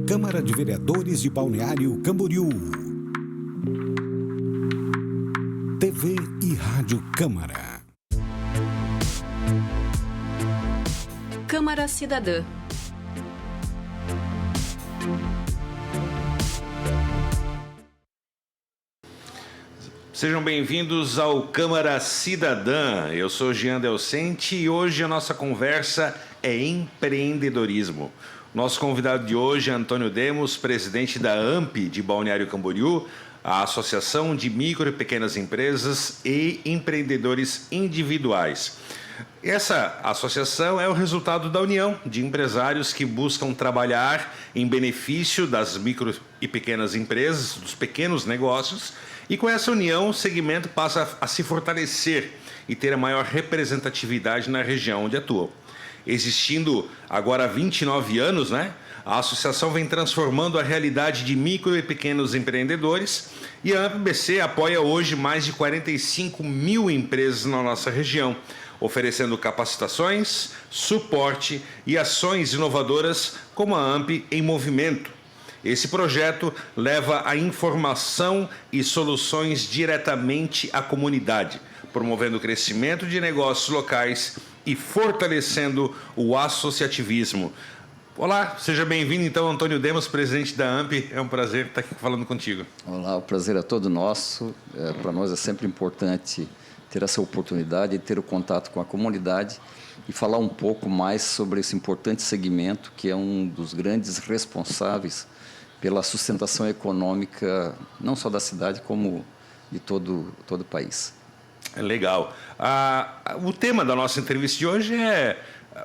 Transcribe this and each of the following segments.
Câmara de Vereadores de Balneário Camboriú. TV e Rádio Câmara. Câmara Cidadã. Sejam bem-vindos ao Câmara Cidadã. Eu sou Jean Delcente e hoje a nossa conversa é empreendedorismo. Nosso convidado de hoje é Antônio Demos, presidente da AMP de Balneário Camboriú, a Associação de Micro e Pequenas Empresas e Empreendedores Individuais. Essa associação é o resultado da união de empresários que buscam trabalhar em benefício das micro e pequenas empresas, dos pequenos negócios, e com essa união o segmento passa a se fortalecer e ter a maior representatividade na região onde atua. Existindo agora há 29 anos, a associação vem transformando a realidade de micro e pequenos empreendedores e a AMPBC apoia hoje mais de 45 mil empresas na nossa região, oferecendo capacitações, suporte e ações inovadoras como a AMP em Movimento. Esse projeto leva a informação e soluções diretamente à comunidade, promovendo o crescimento de negócios locais e fortalecendo o associativismo. Olá, seja bem-vindo então, Antônio Demos, presidente da AMP. É um prazer estar aqui falando contigo. Olá, o prazer é todo nosso. Para nós é sempre importante ter essa oportunidade de ter o contato com a comunidade e falar um pouco mais sobre esse importante segmento que é um dos grandes responsáveis pela sustentação econômica, não só da cidade, como de todo o país. Legal. O tema da nossa entrevista de hoje é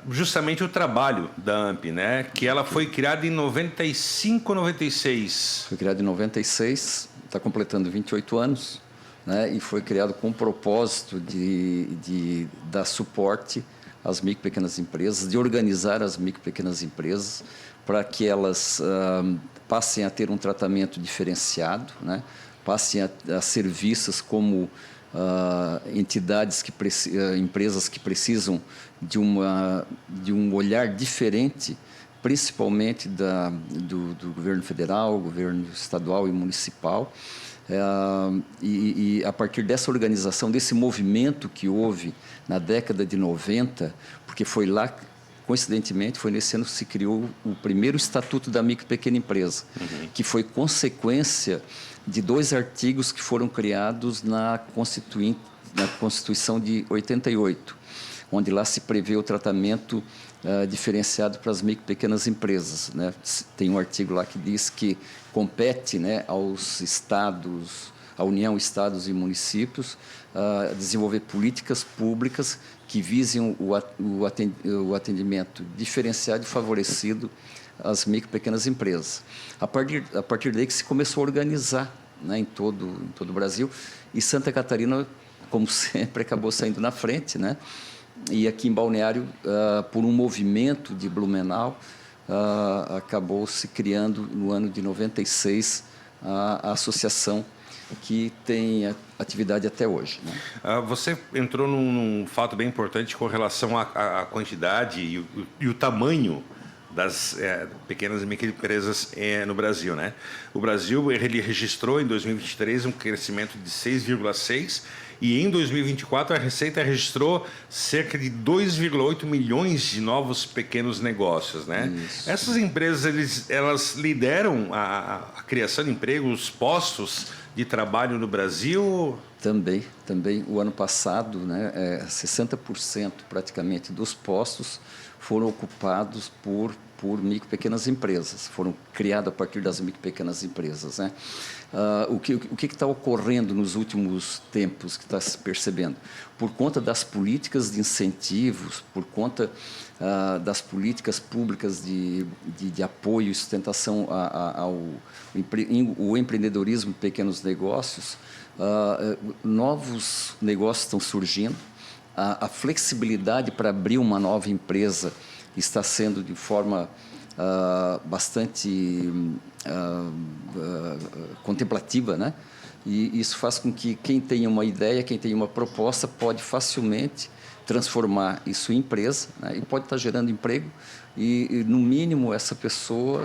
justamente o trabalho da AMP, que ela foi criada em 95, 96. Foi criada em 96, está completando 28 anos, e foi criado com o propósito de dar suporte às micro e pequenas empresas, de organizar as micro e pequenas empresas para que elas passem a ter um tratamento diferenciado, passem a ser vistas como entidades empresas que precisam de um olhar diferente, principalmente do governo federal, governo estadual e municipal. E a partir dessa organização, desse movimento que houve na década de 90, porque foi lá, coincidentemente, foi nesse ano que se criou o primeiro Estatuto da Micro e Pequena Empresa, que foi consequência de 2 artigos que foram criados na Constituição de 88, onde lá se prevê o tratamento diferenciado para as micro e pequenas empresas. Tem um artigo lá que diz que compete aos estados, à União, estados e municípios, desenvolver políticas públicas que visem o atendimento diferenciado e favorecido às micro e pequenas empresas. A partir daí que se começou a organizar em todo o Brasil, e Santa Catarina, como sempre, acabou saindo na frente, e aqui em Balneário, por um movimento de Blumenau, acabou se criando no ano de 96 a associação que tem atividade até hoje. Você entrou num fato bem importante com relação à quantidade e o tamanho das pequenas e microempresas no Brasil. O Brasil ele registrou em 2023 um crescimento de 6,6%, e em 2024 a Receita registrou cerca de 2,8 milhões de novos pequenos negócios. Essas empresas elas lideram a criação de empregos, os postos de trabalho no Brasil? Também. O ano passado, 60% praticamente dos postos foram ocupados por micro e pequenas empresas, foram criados a partir das micro e pequenas empresas. O que está ocorrendo nos últimos tempos, que está se percebendo? Por conta das políticas de incentivos, por conta das políticas públicas de apoio e sustentação ao empreendedorismo e pequenos negócios, novos negócios estão surgindo, a flexibilidade para abrir uma nova empresa está sendo de forma bastante contemplativa, E isso faz com que quem tenha uma ideia, quem tenha uma proposta, pode facilmente transformar isso em empresa, né? E pode estar gerando emprego e no mínimo essa pessoa,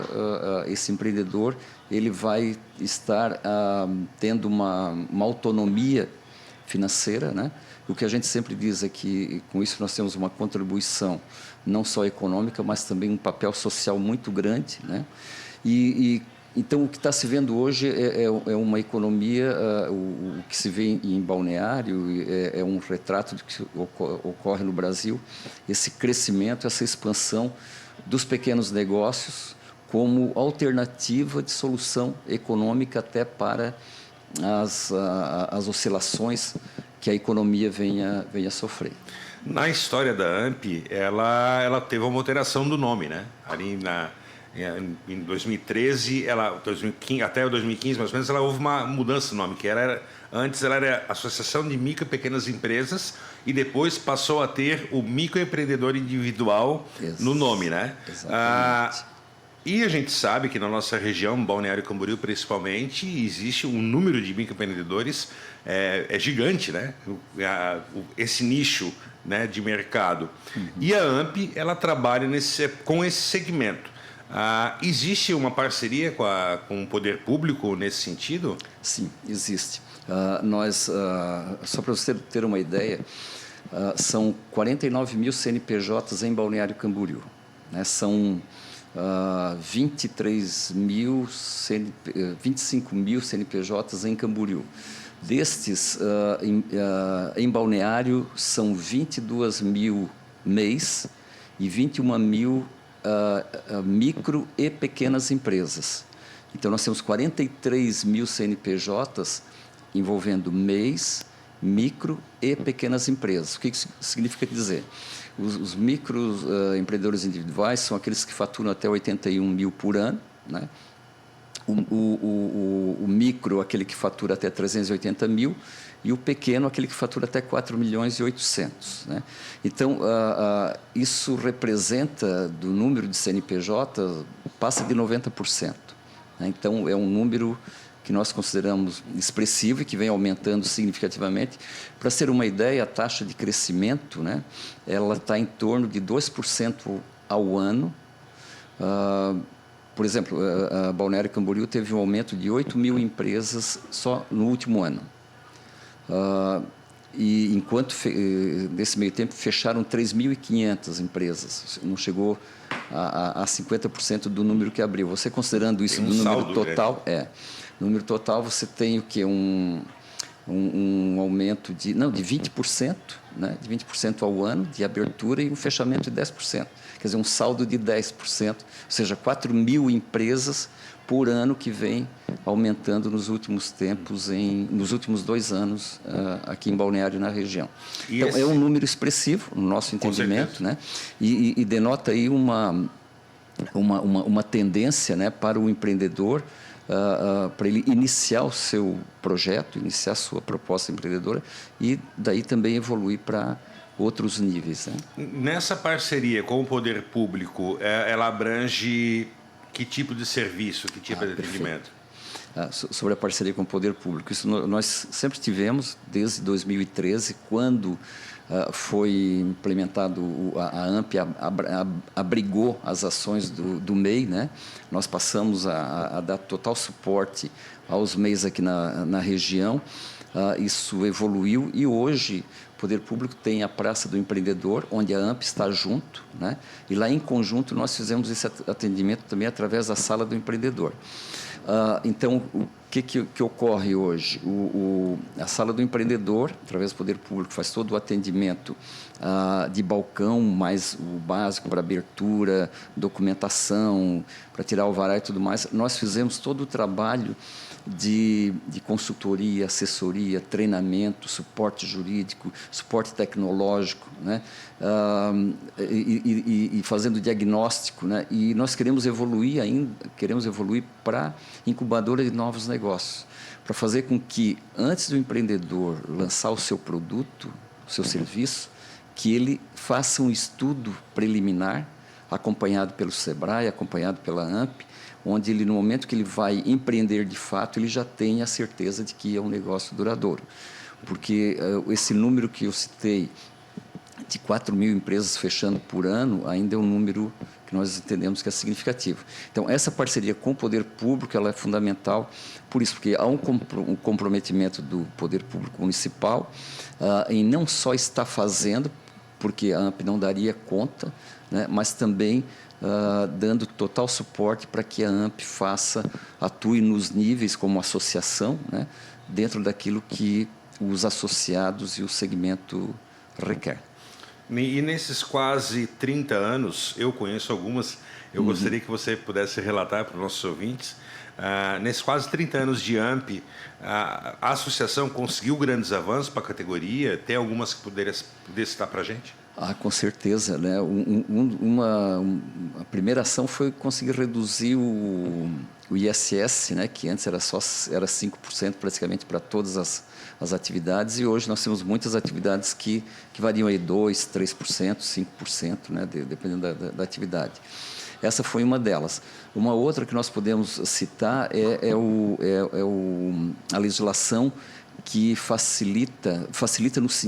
esse empreendedor, ele vai estar tendo uma autonomia financeira, né? O que a gente sempre diz é que com isso nós temos uma contribuição não só econômica, mas também um papel social muito grande, né? Então, o que está se vendo hoje é uma economia, o que se vê em Balneário é um retrato do que ocorre no Brasil, esse crescimento, essa expansão dos pequenos negócios como alternativa de solução econômica até para as oscilações que a economia venha sofrer. Na história da AMP, ela teve uma alteração do nome, né? Ali em 2013, 2015, até 2015, mais ou menos, ela houve uma mudança de nome, que antes ela era Associação de Micro e Pequenas Empresas e depois passou a ter o microempreendedor individual no nome, né? Exatamente. E a gente sabe que na nossa região, Balneário Camboriú principalmente, existe um número de microempreendedores gigante, né? Esse nicho, né, de mercado. Uhum. E a AMP, ela trabalha com esse segmento. Existe uma parceria com o poder público nesse sentido? Sim, existe. Só para você ter uma ideia, são 49 mil CNPJs em Balneário Camboriú, né? São 25 mil CNPJs em Camboriú. Destes, em Balneário, são 22 mil MEIs e 21 mil micro e pequenas empresas. Então, nós temos 43 mil CNPJs envolvendo MEIs, micro e pequenas empresas. O que isso significa dizer? Os microempreendedores individuais são aqueles que faturam até 81 mil por ano, né? O micro, aquele que fatura até 380 mil, e o pequeno, aquele que fatura até 4 milhões e 800. Né? Então, isso representa, do número de CNPJ, passa de 90%. Né? Então, é um número que nós consideramos expressivo e que vem aumentando significativamente. Para ser uma ideia, a taxa de crescimento, né, ela está em torno de 2% ao ano. Por exemplo, a Balneário Camboriú teve um aumento de 8 mil empresas só no último ano. E enquanto, nesse meio tempo, fecharam 3.500 empresas. Não chegou a 50% do número que abriu. Você considerando isso do número total, no número total você tem o quê? Um aumento de 20%, né? De 20% ao ano de abertura e um fechamento de 10%. Quer dizer, um saldo de 10%, ou seja, 4 mil empresas por ano que vem aumentando nos últimos tempos, nos últimos 2 anos, aqui em Balneário, na região. Então, é um número expressivo, no nosso entendimento, né? E denota aí uma tendência, né, para o empreendedor, para ele iniciar o seu projeto, iniciar a sua proposta empreendedora e daí também evoluir para outros níveis. Né? Nessa parceria com o poder público, ela abrange que tipo de serviço, que tipo de atendimento? Sobre a parceria com o poder público, isso nós sempre tivemos desde 2013, quando foi implementado a AMP, abrigou as ações do MEI, né? Nós passamos a dar total suporte aos MEIs aqui na região. Isso evoluiu e hoje o poder público tem a Praça do Empreendedor, onde a AMP está junto, né? E lá em conjunto nós fizemos esse atendimento também através da Sala do Empreendedor. Então, o que ocorre hoje? A Sala do Empreendedor, através do poder público, faz todo o atendimento de balcão, mais o básico para abertura, documentação, para tirar alvará e tudo mais. Nós fizemos todo o trabalho de consultoria, assessoria, treinamento, suporte jurídico, suporte tecnológico, né? E fazendo diagnóstico, né? E nós queremos evoluir para incubadora de novos negócios, para fazer com que, antes do empreendedor lançar o seu produto, o seu serviço, que ele faça um estudo preliminar, acompanhado pelo SEBRAE, acompanhado pela AMP, onde ele, no momento que ele vai empreender de fato, ele já tem a certeza de que é um negócio duradouro. Porque esse número que eu citei de 4 mil empresas fechando por ano, ainda é um número que nós entendemos que é significativo. Então, essa parceria com o poder público ela é fundamental, por isso, porque há um comprometimento do poder público municipal em não só estar fazendo, porque a AMP não daria conta, né, mas também dando total suporte para que a AMP atue nos níveis como associação, né, dentro daquilo que os associados e o segmento requer. E nesses quase 30 anos, eu conheço algumas, eu gostaria que você pudesse relatar para os nossos ouvintes, nesses quase 30 anos de AMP, a associação conseguiu grandes avanços para a categoria? Tem algumas que poderia citar para a gente? Com certeza, né? A primeira ação foi conseguir reduzir o ISS, né? Que antes era 5% praticamente para todas as atividades, e hoje nós temos muitas atividades que variam aí 2%, 3%, 5%, né? Dependendo da atividade. Essa foi uma delas. Uma outra que nós podemos citar é a legislação que facilita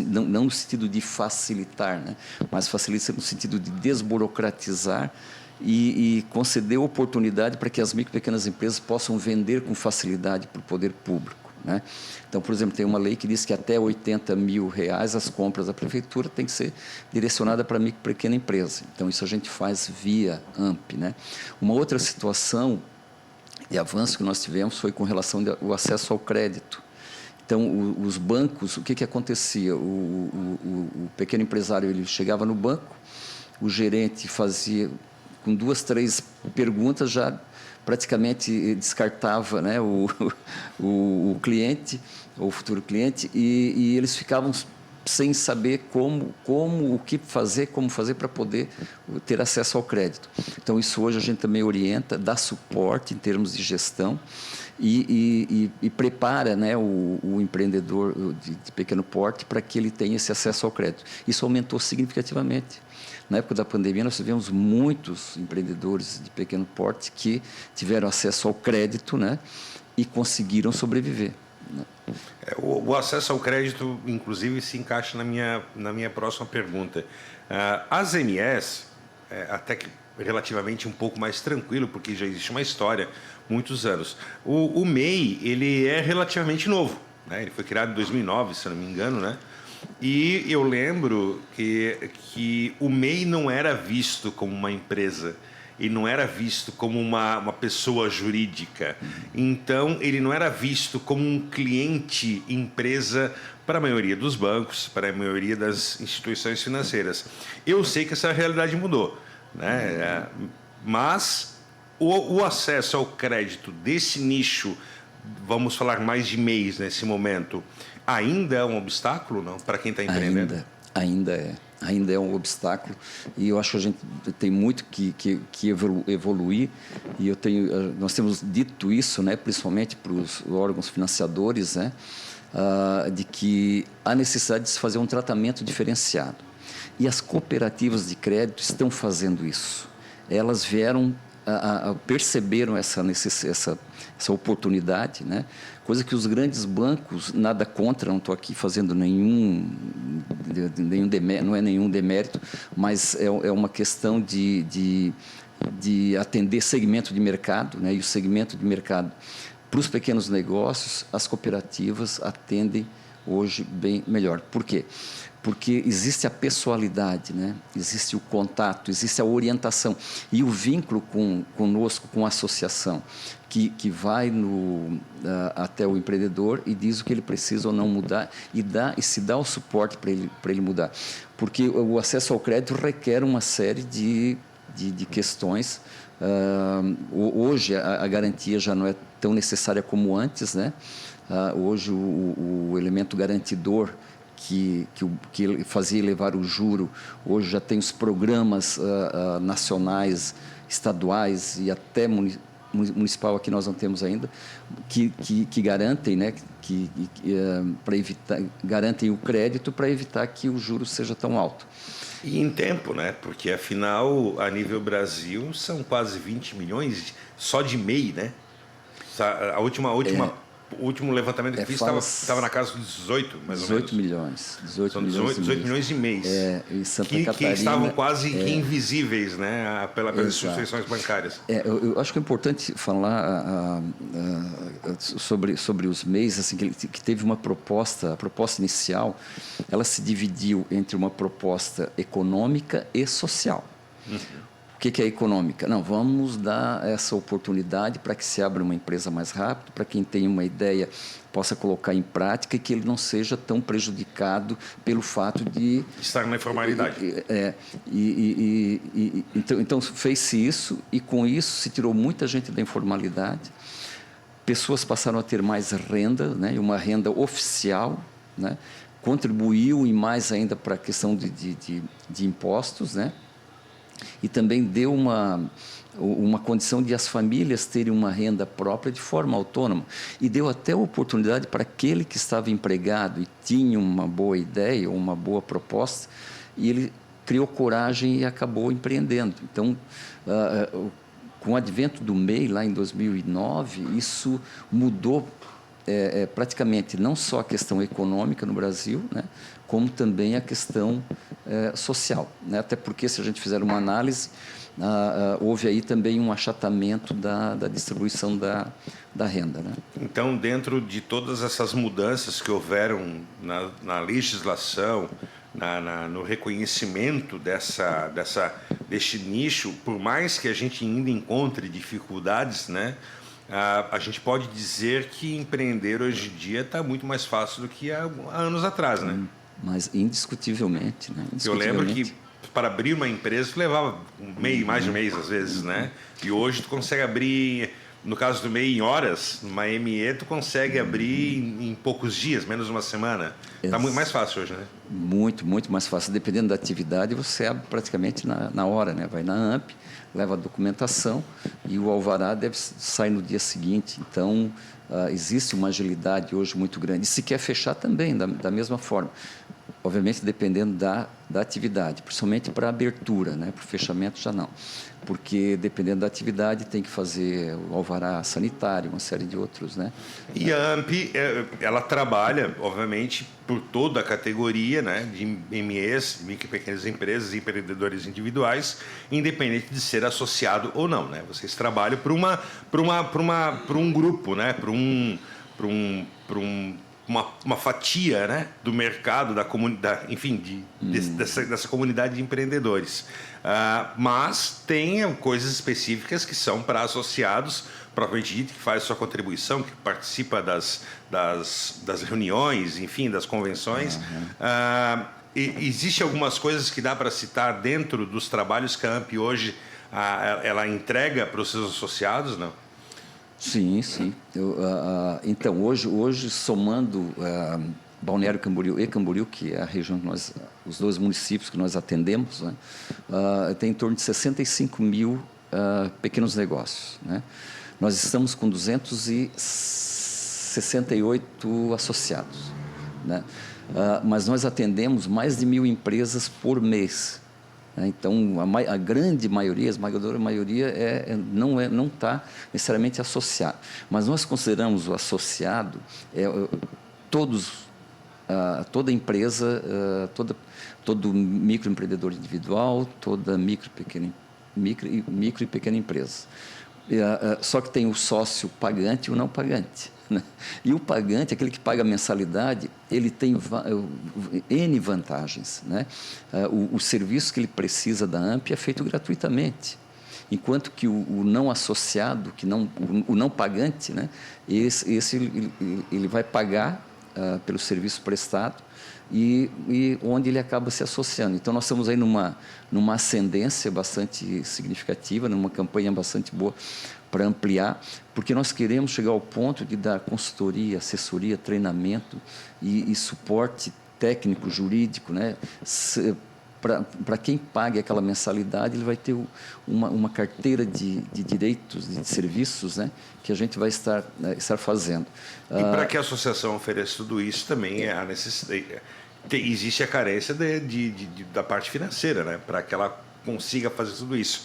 não no sentido de facilitar, né, mas facilita no sentido de desburocratizar e conceder oportunidade para que as micro e pequenas empresas possam vender com facilidade para o poder público, né? Então, por exemplo, tem uma lei que diz que até R$80 mil as compras da prefeitura tem que ser direcionada para a micro e pequena empresa. Então, isso a gente faz via AMP, né? Uma outra situação de avanço que nós tivemos foi com relação ao acesso ao crédito. Então, os bancos, o que acontecia? O pequeno empresário ele chegava no banco, o gerente fazia, com 2, 3 perguntas, já praticamente descartava, né, o cliente, ou o futuro cliente, e eles ficavam sem saber como fazer para poder ter acesso ao crédito. Então, isso hoje a gente também orienta, dá suporte em termos de gestão e prepara, né, o empreendedor de pequeno porte para que ele tenha esse acesso ao crédito. Isso aumentou significativamente. Na época da pandemia, nós tivemos muitos empreendedores de pequeno porte que tiveram acesso ao crédito, né, e conseguiram sobreviver, né? O acesso ao crédito, inclusive, se encaixa na minha próxima pergunta. As MEs, até que relativamente um pouco mais tranquilo, porque já existe uma história, muitos anos. O MEI, ele é relativamente novo, né? Ele foi criado em 2009, se não me engano, né? E eu lembro que o MEI não era visto como uma empresa, ele não era visto como uma pessoa jurídica. Então, ele não era visto como um cliente empresa para a maioria dos bancos, para a maioria das instituições financeiras. Eu sei que essa realidade mudou, né? Mas o acesso ao crédito desse nicho, vamos falar mais de MEIs nesse momento, ainda é um obstáculo, não, para quem está empreendendo? Ainda é um obstáculo, e eu acho que a gente tem muito que evoluir, e nós temos dito isso, né, principalmente para os órgãos financiadores, né, de que há necessidade de se fazer um tratamento diferenciado. E as cooperativas de crédito estão fazendo isso. Elas vieram perceberam essa oportunidade, né? Coisa que os grandes bancos, nada contra, não estou aqui fazendo nenhum demérito, não é nenhum demérito, mas é uma questão de atender segmento de mercado, né? E o segmento de mercado para os pequenos negócios, as cooperativas atendem hoje bem melhor. Por quê? Porque existe a pessoalidade, né? Existe o contato, existe a orientação e o vínculo conosco, com a associação, que vai até o empreendedor e diz o que ele precisa ou não mudar e se dá o suporte para ele mudar. Porque o acesso ao crédito requer uma série de questões. Hoje a garantia já não é tão necessária como antes, né? Hoje o elemento garantidor que fazia elevar o juro, hoje já tem os programas nacionais, estaduais e até municipal, aqui nós não temos ainda, que garantem, né, garantem o crédito para evitar que o juro seja tão alto. E em tempo, né? Porque afinal, a nível Brasil, são quase 20 milhões só de MEI, né? A última O último levantamento que fiz estava na casa dos 18, mais ou menos. 18 milhões. 18 São milhões 18 milhões e meio. Em Santa que Catarina, estavam quase que invisíveis, né, pelas instituições bancárias. Eu acho que é importante falar sobre os MEIs, assim, que teve uma proposta, a proposta inicial, ela se dividiu entre uma proposta econômica e social. O que é econômica? Não, vamos dar essa oportunidade para que se abra uma empresa mais rápido, para quem tem uma ideia possa colocar em prática e que ele não seja tão prejudicado pelo fato de estar na informalidade. Então fez-se isso e com isso se tirou muita gente da informalidade. Pessoas passaram a ter mais renda, né, e uma renda oficial, né, contribuiu e mais ainda para a questão de impostos, né? E também deu uma condição de as famílias terem uma renda própria de forma autônoma. E deu até a oportunidade para aquele que estava empregado e tinha uma boa ideia ou uma boa proposta, e ele criou coragem e acabou empreendendo. Então, com o advento do MEI, lá em 2009, isso mudou praticamente não só a questão econômica no Brasil, né, como também a questão social, né? Até porque, se a gente fizer uma análise, houve aí também um achatamento da distribuição da renda, né? Então, dentro de todas essas mudanças que houveram na legislação, no reconhecimento deste nicho, por mais que a gente ainda encontre dificuldades, né, a gente pode dizer que empreender hoje em dia está muito mais fácil do que há anos atrás, né? Mas indiscutivelmente, né? Eu lembro que para abrir uma empresa tu levava mais de um mês às vezes, né? E hoje tu consegue abrir, no caso do MEI, em horas, numa ME tu consegue abrir em poucos dias, menos uma semana. Está muito mais fácil hoje, né? Muito, muito mais fácil. Dependendo da atividade, você abre praticamente na hora, né? Vai na AMP, leva a documentação e o alvará deve sair no dia seguinte. Então, existe uma agilidade hoje muito grande. E se quer fechar também, da mesma forma. Obviamente, dependendo da atividade, principalmente para a abertura, né? Para o fechamento já não. Porque, dependendo da atividade, tem que fazer o alvará sanitário, uma série de outros, né? E a AMP, ela trabalha, obviamente, por toda a categoria, né, de MEs, micro e pequenas empresas e empreendedores individuais, independente de ser associado ou não, né? Vocês trabalham por um grupo, né? Uma fatia, né, do mercado, da comunidade, enfim, dessa comunidade de empreendedores. Mas tem coisas específicas que são para associados, propriamente dito, que faz sua contribuição, que participa das reuniões, enfim, das convenções. Existe algumas coisas que dá para citar dentro dos trabalhos que a AMP hoje ela entrega para os seus associados, não? Sim, sim. Então, hoje somando Balneário Camboriú e Camboriú, que é a região que os dois municípios que nós atendemos, né, tem em torno de 65 mil pequenos negócios, né? Nós estamos com 268 associados, né? Mas nós atendemos mais de 1.000 empresas por mês. Então, a grande maioria, a esmagadora maioria, não está necessariamente associado. Mas nós consideramos o associado toda empresa, todo microempreendedor individual, toda micro e pequena empresa. Só que tem o sócio pagante e o não pagante, né? E o pagante, aquele que paga a mensalidade, ele tem N vantagens, né? O serviço que ele precisa da AMP é feito gratuitamente, enquanto que o não associado, o não pagante, né? Ele vai pagar pelo serviço prestado e onde ele acaba se associando. Então, nós estamos aí numa ascendência bastante significativa, numa campanha bastante boa para ampliar, porque nós queremos chegar ao ponto de dar consultoria, assessoria, treinamento e suporte técnico, jurídico, né? Para quem pague aquela mensalidade, ele vai ter uma carteira de direitos, de serviços, né, que a gente vai estar fazendo. E para que a associação ofereça tudo isso, também é a necessidade, existe a carência da parte financeira, né, para que ela consiga fazer tudo isso.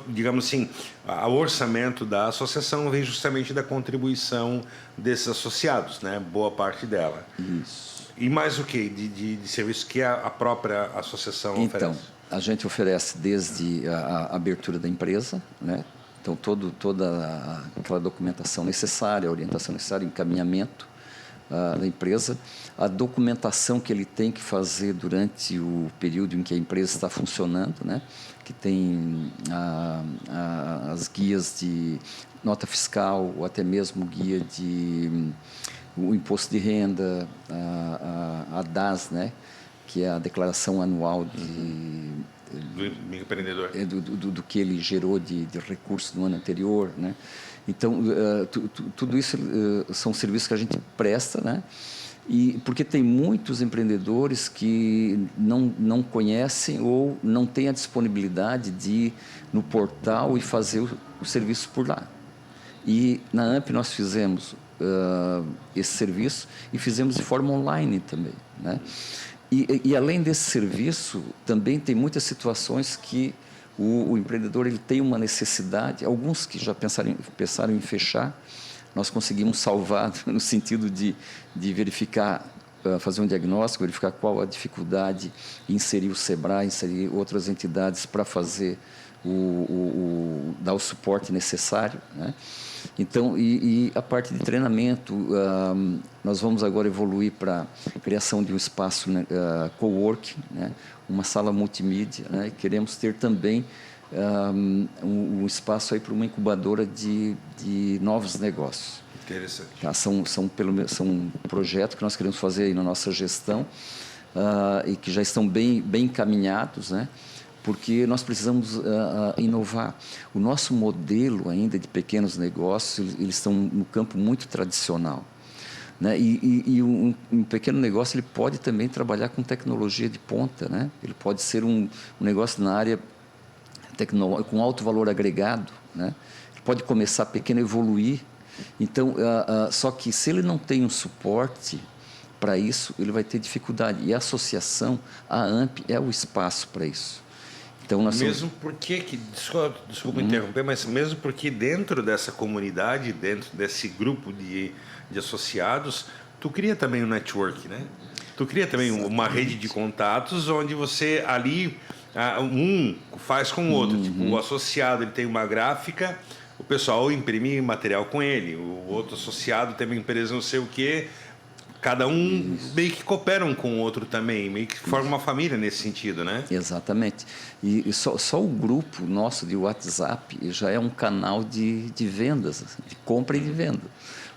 Digamos assim, o orçamento da associação vem justamente da contribuição desses associados, né? Boa parte dela. Isso. E mais o que de serviço que a própria associação oferece? Então, a gente oferece desde a abertura da empresa, né? Então, toda aquela documentação necessária, a orientação necessária, encaminhamento da empresa, a documentação que ele tem que fazer durante o período em que a empresa está funcionando, né? Que tem as guias de nota fiscal ou até mesmo guia de o imposto de renda, a DAS, né? Que é a declaração anual do empreendedor, do que ele gerou de recursos no ano anterior, né? Então, tudo isso são serviços que a gente presta, né? E porque tem muitos empreendedores que não conhecem ou não têm a disponibilidade de ir no portal e fazer o serviço por lá. E na AMP nós fizemos esse serviço e fizemos de forma online também, né? E além desse serviço, também tem muitas situações que o empreendedor ele tem uma necessidade, alguns que já pensaram em fechar, nós conseguimos salvar no sentido de verificar, fazer um diagnóstico, verificar qual a dificuldade, inserir o SEBRAE, inserir outras entidades para fazer dar o suporte necessário, né? Então, e a parte de treinamento, nós vamos agora evoluir para a criação de um espaço, né, coworking, né, uma sala multimídia, né, e queremos ter também um espaço aí para uma incubadora de novos negócios. Interessante. Tá? São projetos que nós queremos fazer aí na nossa gestão e que já estão bem encaminhados, né? Porque nós precisamos inovar. O nosso modelo ainda de pequenos negócios, eles estão no campo muito tradicional, né? E um pequeno negócio ele pode também trabalhar com tecnologia de ponta, né? Ele pode ser um negócio na área tecnológica com alto valor agregado, né? Ele pode começar pequeno e evoluir. Então, só que se ele não tem um suporte para isso, ele vai ter dificuldade. E a associação, a AMP, é o espaço para isso. Então, desculpa interromper, mas mesmo porque dentro dessa comunidade, dentro desse grupo de associados, tu cria também um network, né? Tu cria também uma rede de contatos onde você ali, faz com o outro. Tipo, o associado ele tem uma gráfica, o pessoal imprime material com ele, o outro associado tem uma empresa não sei o quê. Cada um meio que coopera um com o outro também, meio que forma uma família nesse sentido, né? Exatamente. E só o grupo nosso de WhatsApp já é um canal de vendas, de compra e de venda.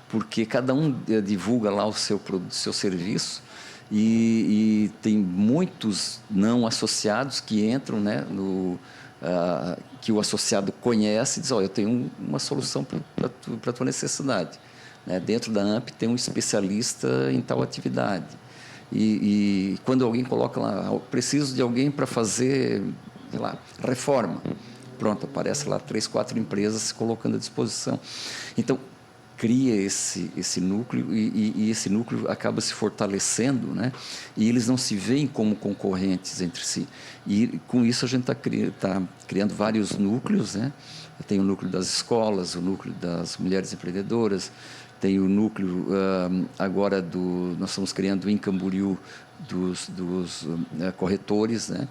Porque cada um divulga lá o seu serviço e tem muitos não associados que entram, né, que o associado conhece e diz, eu tenho uma solução para a tua necessidade. Né? Dentro da AMP tem um especialista em tal atividade. E quando alguém coloca lá, preciso de alguém para fazer, sei lá, reforma. Pronto, aparece lá 3, 4 empresas se colocando à disposição. Então, cria esse núcleo e esse núcleo acaba se fortalecendo, né? E eles não se veem como concorrentes entre si. E com isso a gente está criando vários núcleos, né? Tem o núcleo das escolas, o núcleo das mulheres empreendedoras, tem o núcleo agora nós estamos criando em Camboriú dos corretores, né?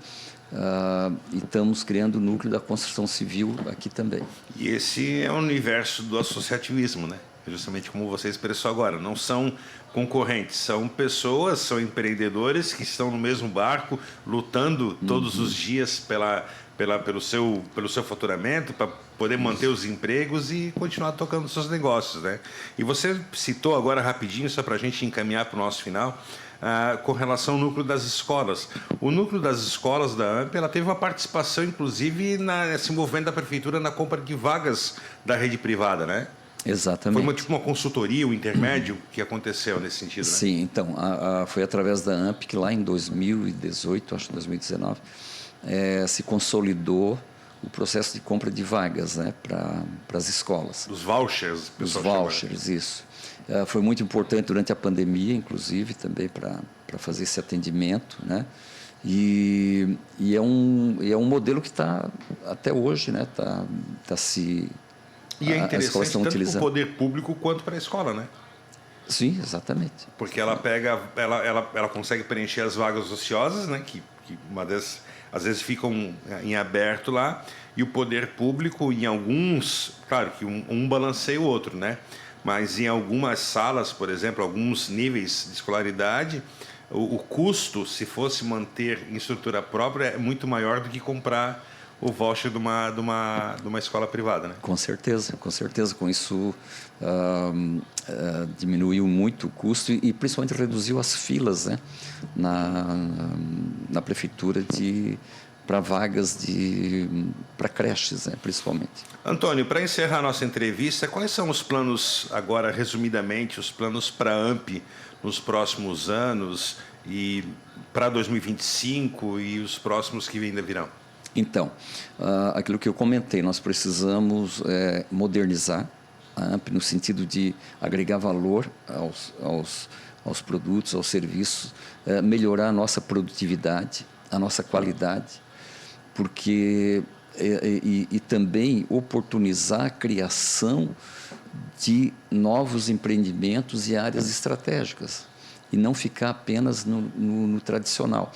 E estamos criando o núcleo da construção civil aqui também. E esse é o universo do associativismo, né? Justamente como você expressou agora, não são concorrentes, são pessoas, são empreendedores que estão no mesmo barco, lutando todos os dias pelo seu faturamento, para poder manter os empregos e continuar tocando seus negócios, né? E você citou agora rapidinho, só para a gente encaminhar para o nosso final, com relação ao núcleo das escolas. O núcleo das escolas da AMP, ela teve uma participação, inclusive, se envolvendo da prefeitura na compra de vagas da rede privada, né? Exatamente. Foi uma consultoria, um intermédio que aconteceu nesse sentido, né? Sim, então, foi através da AMP que lá em 2018, acho que 2019, se consolidou o processo de compra de vagas, né, para as escolas. Os vouchers. Os vouchers, isso. Foi muito importante durante a pandemia, inclusive, também para fazer esse atendimento, né? E é um modelo que está até hoje, né? Tá se E é as escolas interessante estão tanto para o utilizando. poder público quanto para a escola, né? Sim, exatamente. Porque ela consegue preencher as vagas ociosas, né? Que às vezes ficam em aberto lá, e o poder público, em alguns, claro que um balanceia o outro, né? Mas em algumas salas, por exemplo, alguns níveis de escolaridade, o custo, se fosse manter em estrutura própria, é muito maior do que comprar o voucher de uma escola privada, né? Com certeza, com certeza. Com isso, diminuiu muito o custo e principalmente reduziu as filas, né, na prefeitura para vagas para creches, né, principalmente. Antônio, para encerrar a nossa entrevista, quais são os planos, agora resumidamente, os planos para a AMP nos próximos anos e para 2025 e os próximos que ainda virão? Então, aquilo que eu comentei, nós precisamos modernizar a AMP no sentido de agregar valor aos produtos, aos serviços, melhorar a nossa produtividade, a nossa qualidade, porque e também oportunizar a criação de novos empreendimentos e áreas estratégicas e não ficar apenas no tradicional.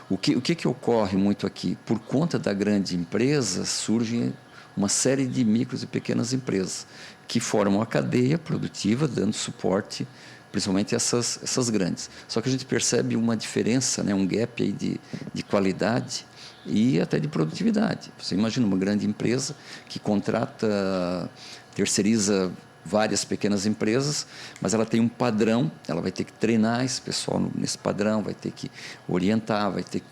O que ocorre muito aqui? Por conta da grande empresa, surge uma série de micros e pequenas empresas que formam a cadeia produtiva, dando suporte, principalmente essas grandes. Só que a gente percebe uma diferença, né, um gap aí de qualidade e até de produtividade. Você imagina uma grande empresa que terceiriza várias pequenas empresas, mas ela tem um padrão, ela vai ter que treinar esse pessoal nesse padrão, vai ter que orientar, vai ter que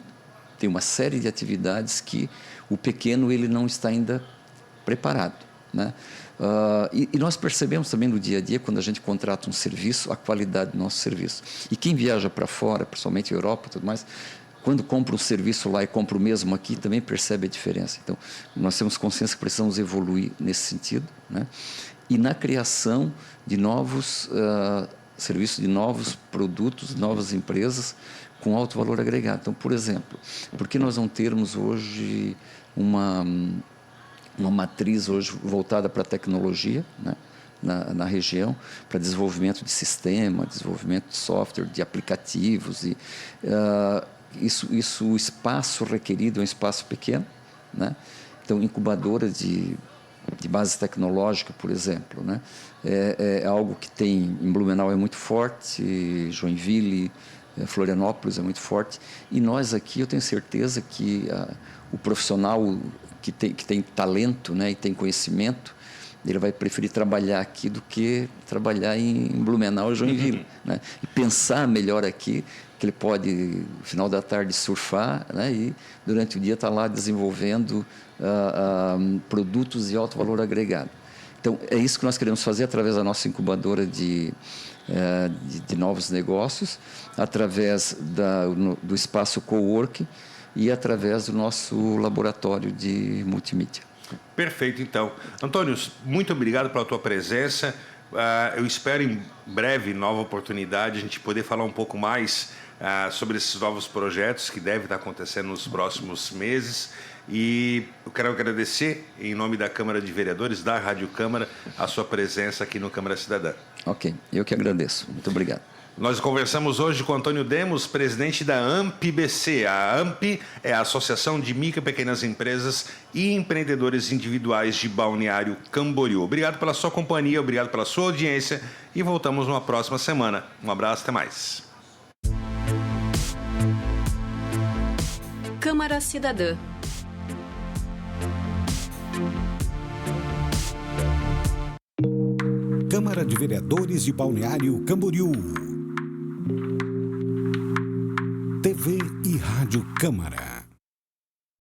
ter uma série de atividades que o pequeno ele não está ainda preparado, né? E nós percebemos também no dia a dia, quando a gente contrata um serviço, a qualidade do nosso serviço. E quem viaja para fora, principalmente Europa e tudo mais, quando compra um serviço lá e compra o mesmo aqui, também percebe a diferença. Então, nós temos consciência que precisamos evoluir nesse sentido, né? E na criação de novos serviços, de novos produtos, novas empresas com alto valor agregado. Então, por exemplo, por que nós não termos hoje uma matriz hoje voltada para a tecnologia, né, na região, para desenvolvimento de sistema, desenvolvimento de software, de aplicativos. O espaço requerido é um espaço pequeno, né? Então, incubadora de base tecnológica, por exemplo, né? É algo que tem em Blumenau é muito forte, Joinville, Florianópolis é muito forte, e nós aqui eu tenho certeza que o profissional que tem talento, né, e tem conhecimento, ele vai preferir trabalhar aqui do que trabalhar em Blumenau e Joinville, né? E pensar melhor aqui, que ele pode, no final da tarde, surfar, né, e durante o dia estar lá desenvolvendo produtos de alto valor agregado. Então, é isso que nós queremos fazer através da nossa incubadora de novos negócios, através do espaço coworking e através do nosso laboratório de multimídia. Perfeito, então. Antônio, muito obrigado pela tua presença. Eu espero em breve, nova oportunidade, a gente poder falar um pouco mais sobre esses novos projetos que devem estar acontecendo nos próximos meses. E eu quero agradecer, em nome da Câmara de Vereadores, da Rádio Câmara, a sua presença aqui no Câmara Cidadã. Ok, eu que agradeço. Muito obrigado. Nós conversamos hoje com Antônio Demos, presidente da AMP-BC. A AMP é a Associação de Micro e Pequenas Empresas e Empreendedores Individuais de Balneário Camboriú. Obrigado pela sua companhia, obrigado pela sua audiência e voltamos numa próxima semana. Um abraço, até mais. Câmara Cidadã. Câmara de Vereadores de Balneário Camboriú. TV e Rádio Câmara.